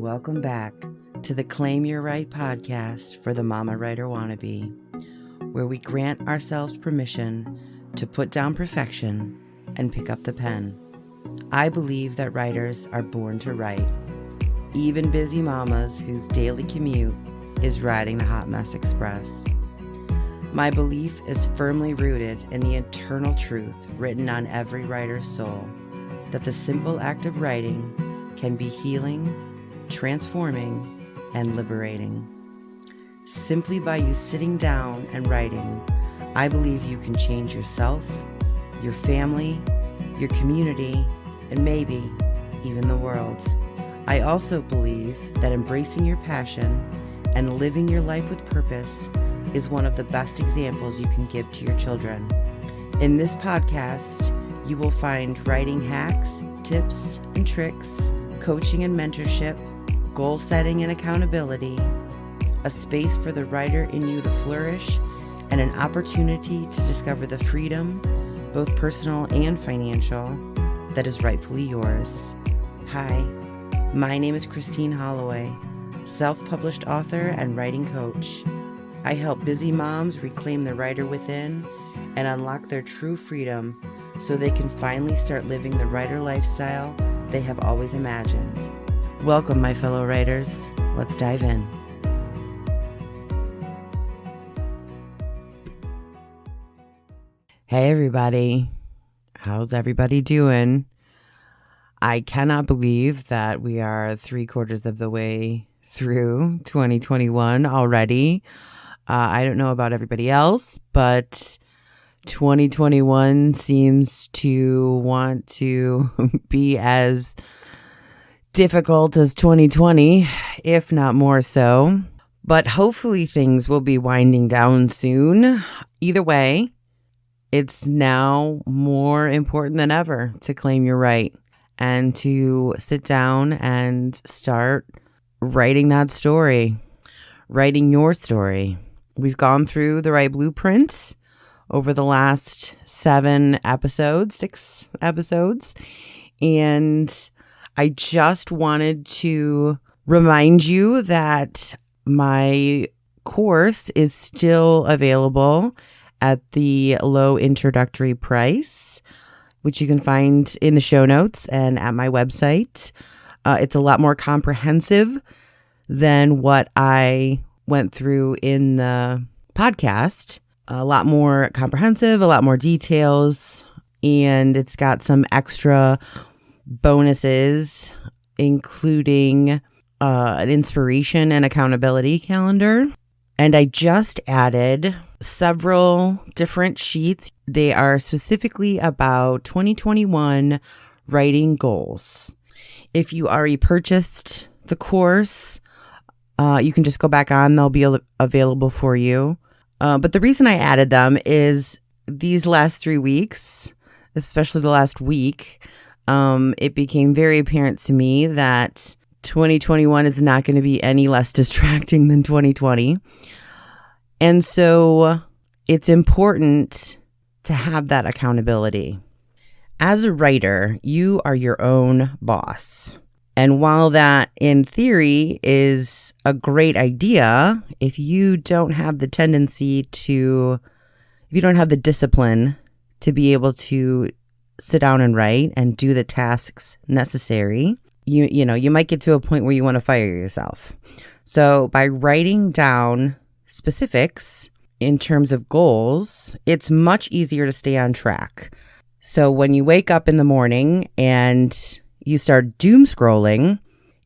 Welcome back to the Claim Your Right podcast for the Mama Writer Wannabe, where we grant ourselves permission to put down perfection and pick up the pen. I believe that writers are born to write, even busy mamas whose daily commute is riding the hot mess express. My belief is firmly rooted in the eternal truth written on every writer's soul, that the simple act of writing can be healing, transforming, and liberating. Simply by you sitting down and writing, I believe you can change yourself, your family, your community, and maybe even the world. I also believe that embracing your passion and living your life with purpose is one of the best examples you can give to your children. In this podcast, you will find writing hacks, tips and tricks, coaching and mentorship, goal setting and accountability, a space for the writer in you to flourish, and an opportunity to discover the freedom, both personal and financial, that is rightfully yours. Hi, my name is Christine Holloway, self-published author and writing coach. I help busy moms reclaim the writer within and unlock their true freedom so they can finally start living the writer lifestyle they have always imagined. Welcome, my fellow writers. Let's dive in. Hey, everybody. How's everybody doing? I cannot believe that we are 3/4 of the way through 2021 already. I don't know about everybody else, but 2021 seems to want to be as difficult as 2020, if not more so. But hopefully things will be winding down soon. Either way, it's now more important than ever to claim your right and to sit down and start writing that story, writing your story. We've gone through the Write Blueprint over the last 6 episodes, and I just wanted to remind you that my course is still available at the low introductory price, which you can find in the show notes and at my website. It's a lot more comprehensive than what I went through in the podcast. A lot more comprehensive, a lot more details, and it's got some extra bonuses, including an inspiration and accountability calendar. And I just added several different sheets. They are specifically about 2021 writing goals. If you already purchased the course, you can just go back on. They'll be available for you. But the reason I added them is these last 3 weeks, especially the last week, it became very apparent to me that 2021 is not going to be any less distracting than 2020. And so it's important to have that accountability. As a writer, you are your own boss. And while that in theory is a great idea, if you don't have the discipline to be able to sit down and write and do the tasks necessary, you might get to a point where you want to fire yourself. So by writing down specifics in terms of goals, it's much easier to stay on track. So when you wake up in the morning and you start doom scrolling,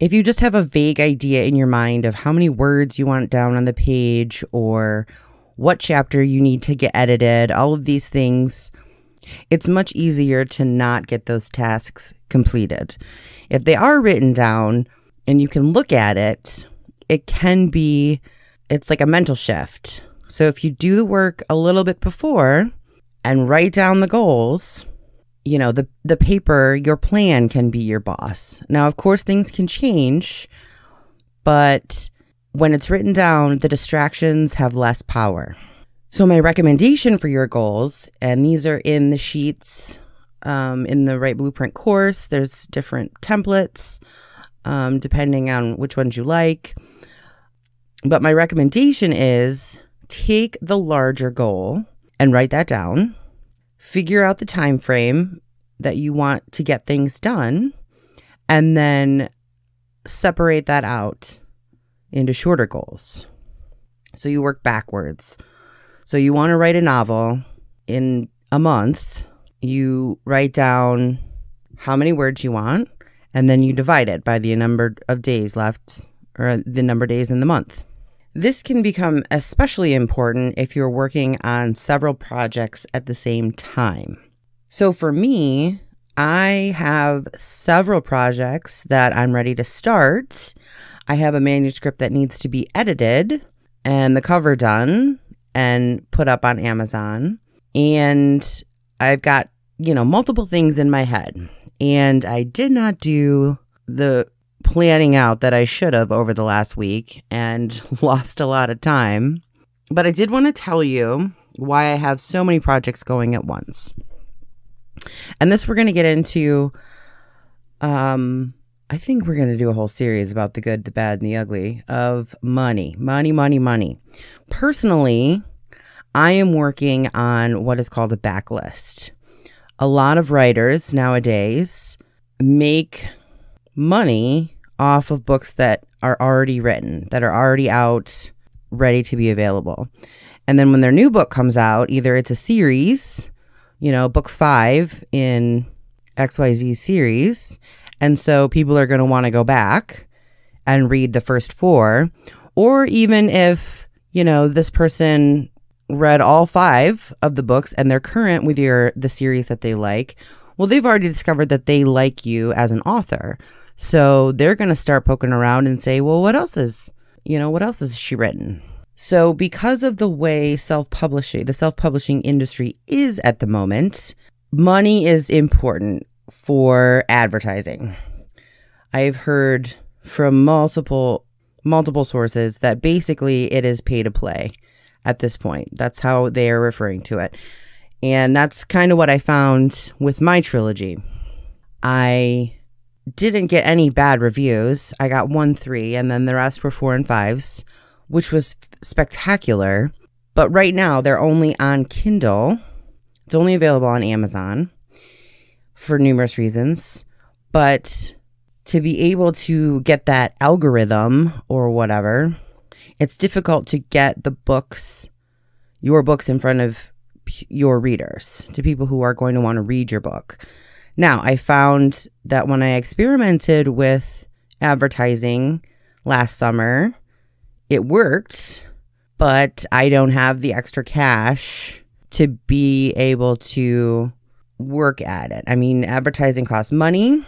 if you just have a vague idea in your mind of how many words you want down on the page or what chapter you need to get edited, all of these things, it's much easier to not get those tasks completed. If they are written down and you can look at it, it's like a mental shift. So if you do the work a little bit before and write down the goals, the paper, your plan can be your boss. Now, of course, things can change, but when it's written down, the distractions have less power. So my recommendation for your goals, and these are in the sheets in the Write Blueprint course, there's different templates. depending on which ones you like. But my recommendation is take the larger goal and write that down. Figure out the time frame that you want to get things done, and then separate that out into shorter goals. So you work backwards. So you want to write a novel in a month. You write down how many words you want, and then you divide it by the number of days left, or the number of days in the month. This can become especially important if you're working on several projects at the same time. So for me, I have several projects that I'm ready to start. I have a manuscript that needs to be edited and the cover done and put up on Amazon. And I've got, multiple things in my head. And I did not do the planning out that I should have over the last week and lost a lot of time. But I did want to tell you why I have so many projects going at once. And this we're going to get into, I think we're going to do a whole series about the good, the bad, and the ugly of money. Money. Personally, I am working on what is called a backlist. A lot of writers nowadays make money off of books that are already written, that are already out, ready to be available. And then when their new book comes out, either it's a series, book 5 in XYZ series. And so people are going to want to go back and read the first 4. Or even if, this person read all 5 of the books and they're current with the series that they like, well, they've already discovered that they like you as an author. So they're going to start poking around and say, well, what else has she written? So because of the way the self-publishing industry is at the moment, money is important for advertising. I've heard from multiple sources that basically it is pay to play at this point. That's how they are referring to it. And that's kind of what I found with my trilogy. I didn't get any bad reviews. I got 1 3, and then the rest were 4 and 5s, which was spectacular. But right now, they're only on Kindle. It's only available on Amazon for numerous reasons. But to be able to get that algorithm or whatever, it's difficult to get your books in front of your readers, to people who are going to want to read your book. Now, I found that when I experimented with advertising last summer, it worked, but I don't have the extra cash to be able to work at it. I mean, advertising costs money,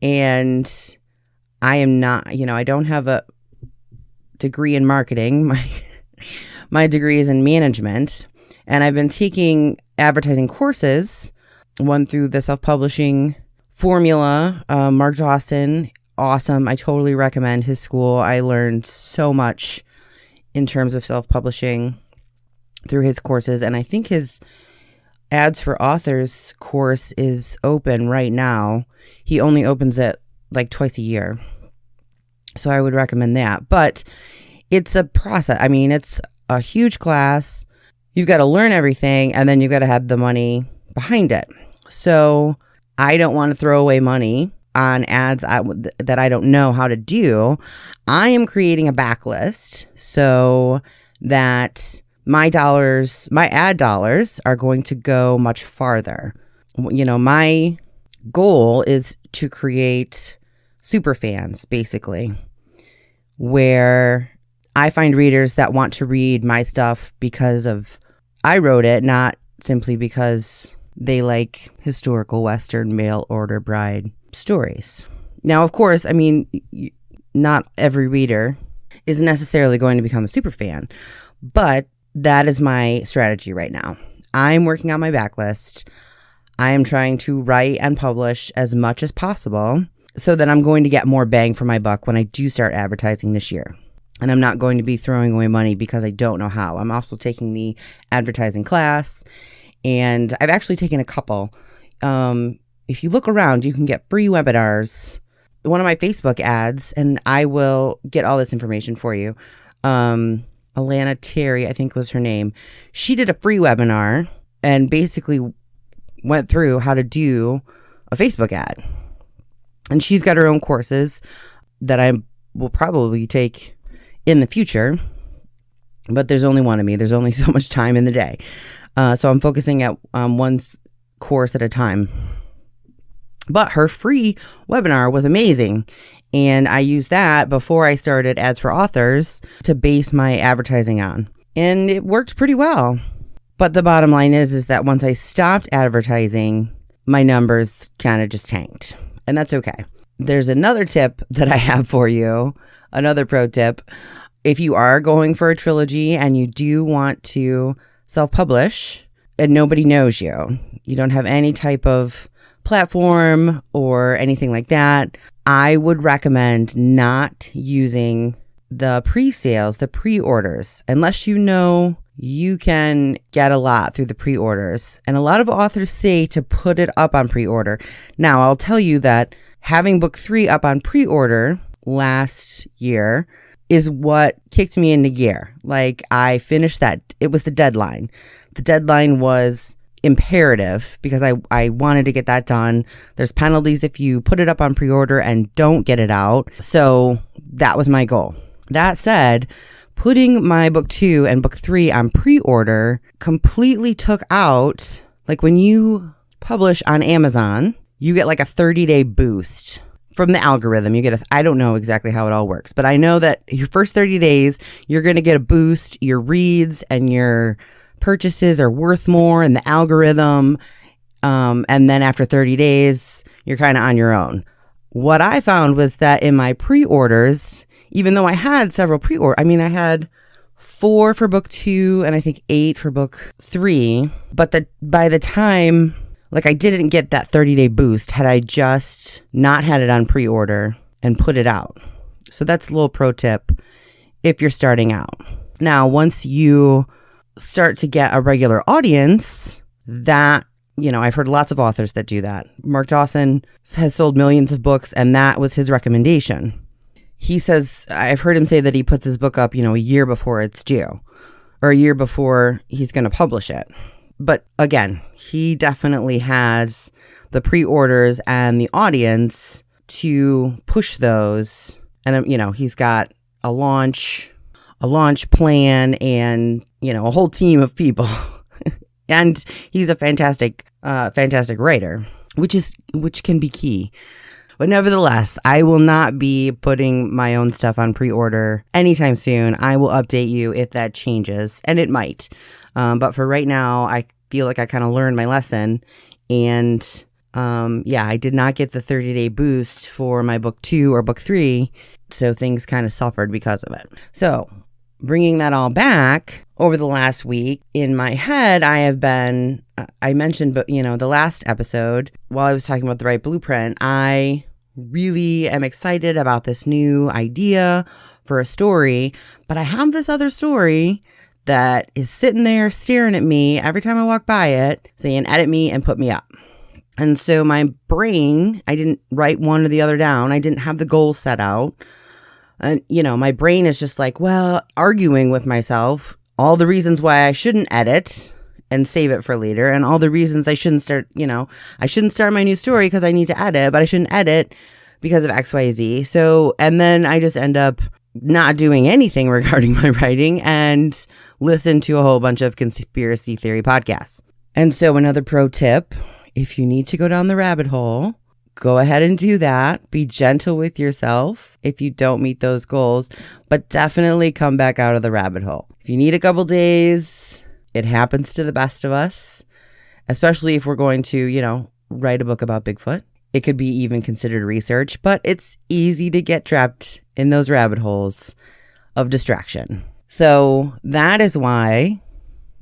and I am not, I don't have a degree in marketing. My degree is in management, and I've been taking advertising courses, one through the self-publishing formula. Mark Dawson, awesome. I totally recommend his school. I learned so much in terms of self-publishing through his courses, and I think his Ads for Authors course is open right now. He only opens it like twice a year, so I would recommend that. But it's a process. I mean, it's a huge class. You've got to learn everything, and then you've got to have the money behind it. So I don't want to throw away money on ads that I don't know how to do. I am creating a backlist so that my ad dollars are going to go much farther. My goal is to create super fans, basically, where I find readers that want to read my stuff because I wrote it, not simply because they like historical Western mail order bride stories. Now, of course, I mean, not every reader is necessarily going to become a super fan, but that is my strategy right now. I'm working on my backlist. I am trying to write and publish as much as possible so that I'm going to get more bang for my buck when I do start advertising this year. And I'm not going to be throwing away money because I don't know how. I'm also taking the advertising class, and I've actually taken a couple. If you look around, you can get free webinars one of my Facebook ads, and I will get all this information for you. Alana Terry, I think was her name. She did a free webinar and basically went through how to do a Facebook ad. And she's got her own courses that I will probably take in the future, but there's only one of me. There's only so much time in the day. So I'm focusing at one course at a time. But her free webinar was amazing. And I used that before I started Ads for Authors to base my advertising on. And it worked pretty well. But the bottom line is that once I stopped advertising, my numbers kind of just tanked. And that's okay. There's another tip that I have for you, another pro tip. If you are going for a trilogy and you do want to self-publish and nobody knows you, you don't have any type of platform or anything like that, I would recommend not using the pre-sales, the pre-orders, unless you know you can get a lot through the pre-orders. And a lot of authors say to put it up on pre-order. Now, I'll tell you that having book 3 up on pre-order last year is what kicked me into gear. Like, I finished that. It was the deadline. The deadline was imperative because I wanted to get that done. There's penalties if you put it up on pre-order and don't get it out. So that was my goal. That said, putting my book 2 and book 3 on pre-order completely took out, like when you publish on Amazon, you get like a 30-day boost from the algorithm. You get I don't know exactly how it all works, but I know that your first 30 days, you're going to get a boost. Your reads and your purchases are worth more in the algorithm. And then after 30 days, you're kind of on your own. What I found was that in my pre-orders, even though I had several pre-orders, I mean, I had 4 for book 2 and I think 8 for book 3. But by the time, like, I didn't get that 30-day boost had I just not had it on pre-order and put it out. So that's a little pro tip if you're starting out. Now, once you start to get a regular audience, that, you know, I've heard lots of authors that do that. Mark Dawson has sold millions of books, and that was his recommendation. He says, I've heard him say that he puts his book up, you know, a year before it's due, or a year before he's going to publish it. But again, he definitely has the pre-orders and the audience to push those. And, you know, he's got a launch plan and, you know, a whole team of people. And he's a fantastic writer, which can be key. But nevertheless, I will not be putting my own stuff on pre-order anytime soon. I will update you if that changes, and it might. But for right now, I feel like I kind of learned my lesson. And I did not get the 30-day boost for my book 2 or book 3. So things kind of suffered because of it. So bringing that all back over the last week, in my head, I have been, I mentioned, but the last episode, while I was talking about the Write Blueprint, I really am excited about this new idea for a story, but I have this other story that is sitting there staring at me every time I walk by it, saying, edit me and put me up. And so my brain, I didn't write one or the other down. I didn't have the goal set out. And, my brain is just like, arguing with myself, all the reasons why I shouldn't edit and save it for later, and all the reasons I shouldn't start, I shouldn't start my new story because I need to edit, but I shouldn't edit because of XYZ. So, and then I just end up not doing anything regarding my writing and listen to a whole bunch of conspiracy theory podcasts. And so another pro tip, if you need to go down the rabbit hole, go ahead and do that. Be gentle with yourself if you don't meet those goals, but definitely come back out of the rabbit hole. If you need a couple days, it happens to the best of us, especially if we're going to, write a book about Bigfoot. It could be even considered research, but it's easy to get trapped in those rabbit holes of distraction. So that is why,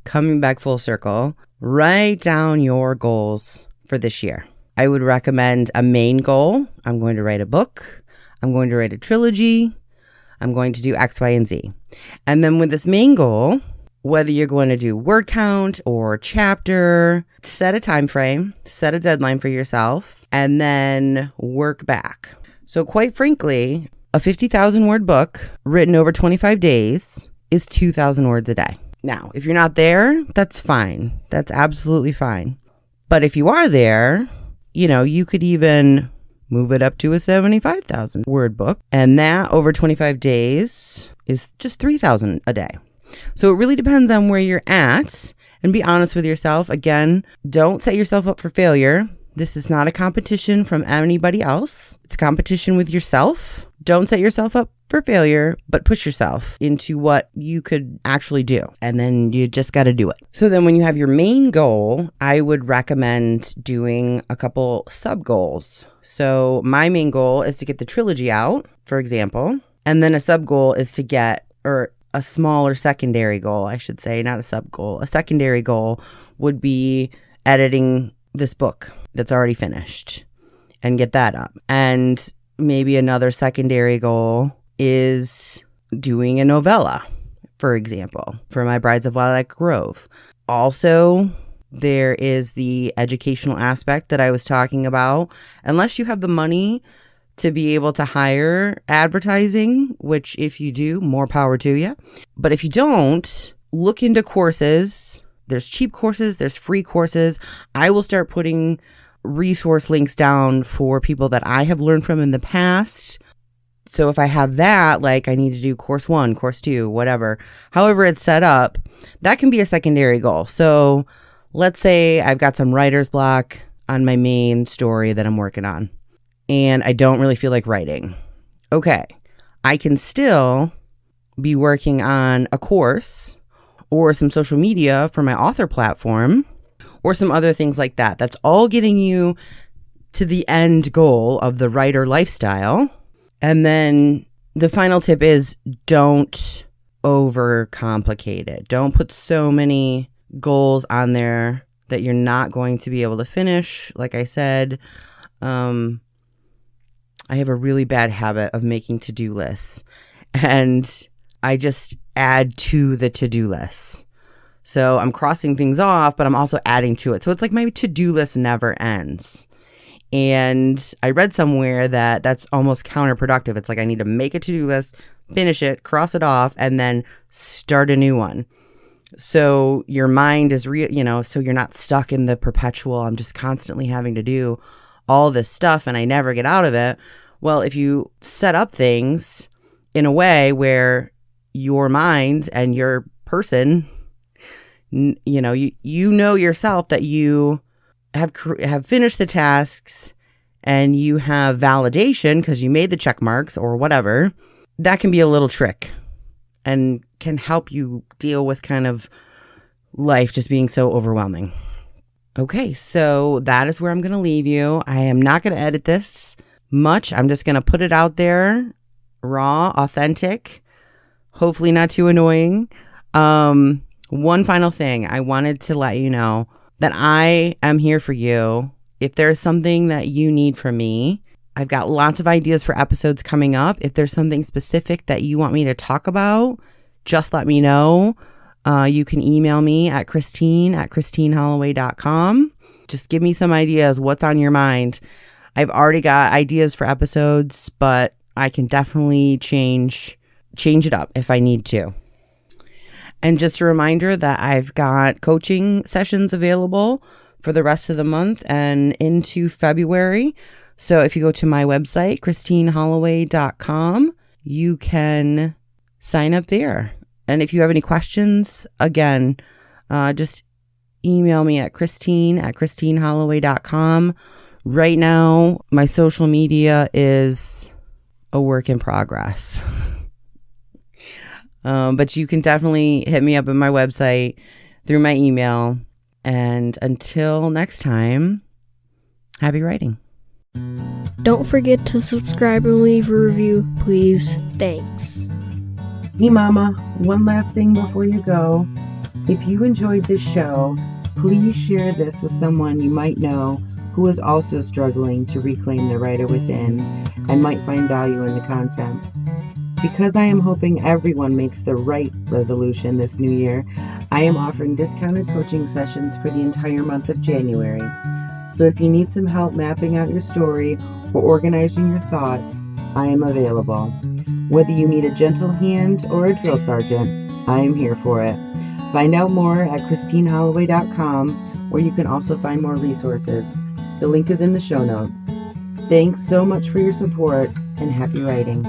coming back full circle, write down your goals for this year. I would recommend a main goal. I'm going to write a book. I'm going to write a trilogy. I'm going to do X, Y, and Z. And then with this main goal, whether you're going to do word count or chapter, set a time frame, set a deadline for yourself, and then work back. So quite frankly, a 50,000 word book written over 25 days is 2,000 words a day. Now, if you're not there, that's fine. That's absolutely fine. But if you are there, you could even move it up to a 75,000 word book. And that over 25 days is just 3,000 a day. So it really depends on where you're at, and be honest with yourself. Again, don't set yourself up for failure. This is not a competition from anybody else. It's a competition with yourself. Don't set yourself up for failure, but push yourself into what you could actually do. And then you just got to do it. So then when you have your main goal, I would recommend doing a couple sub goals. So my main goal is to get the trilogy out, for example. And then a sub goal is to get, or a smaller secondary goal, I should say, not a sub goal. A secondary goal would be editing this book that's already finished and get that up. And maybe another secondary goal is doing a novella, for example, for My Brides of Lilac Grove. Also, there is the educational aspect that I was talking about. Unless you have the money to be able to hire advertising, which if you do, more power to you. But if you don't, look into courses. There's cheap courses, there's free courses. I will start putting resource links down for people that I have learned from in the past. So if I have that, like I need to do course 1, course 2, whatever, however it's set up, that can be a secondary goal. So let's say I've got some writer's block on my main story that I'm working on, and I don't really feel like writing. Okay, I can still be working on a course or some social media for my author platform or some other things like that. That's all getting you to the end goal of the writer lifestyle. And then the final tip is don't overcomplicate it. Don't put so many goals on there that you're not going to be able to finish. Like I said, I have a really bad habit of making to-do lists, and I just add to the to-do list. So I'm crossing things off, but I'm also adding to it. So it's like my to-do list never ends. And I read somewhere that that's almost counterproductive. It's like I need to make a to-do list, finish it, cross it off, and then start a new one. So your mind is so you're not stuck in the perpetual, I'm just constantly having to do all this stuff and I never get out of it. Well, if you set up things in a way where your mind and your person, you know yourself that you have finished the tasks and you have validation because you made the check marks or whatever, that can be a little trick and can help you deal with kind of life just being so overwhelming. Okay, so that is where I'm going to leave you. I am not going to edit this much. I'm just going to put it out there, raw, authentic, hopefully not too annoying. One final thing, I wanted to let you know that I am here for you. If there's something that you need from me, I've got lots of ideas for episodes coming up. If there's something specific that you want me to talk about, just let me know. You can email me at christine@christineholloway.com. Just give me some ideas. What's on your mind? I've already got ideas for episodes, but I can definitely change it up if I need to. And just a reminder that I've got coaching sessions available for the rest of the month and into February. So if you go to my website, christineholloway.com, you can sign up there. And if you have any questions, again, just email me at christine@christineholloway.com. Right now, my social media is a work in progress. But you can definitely hit me up at my website through my email. And until next time, happy writing. Don't forget to subscribe and leave a review, please. Thanks. Hey Mama, one last thing before you go. If you enjoyed this show, please share this with someone you might know who is also struggling to reclaim the writer within and might find value in the content. Because I am hoping everyone makes the right resolution this new year, I am offering discounted coaching sessions for the entire month of January. So if you need some help mapping out your story or organizing your thoughts, I am available. Whether you need a gentle hand or a drill sergeant, I am here for it. Find out more at christineholloway.com, where you can also find more resources. The link is in the show notes. Thanks so much for your support, and happy writing.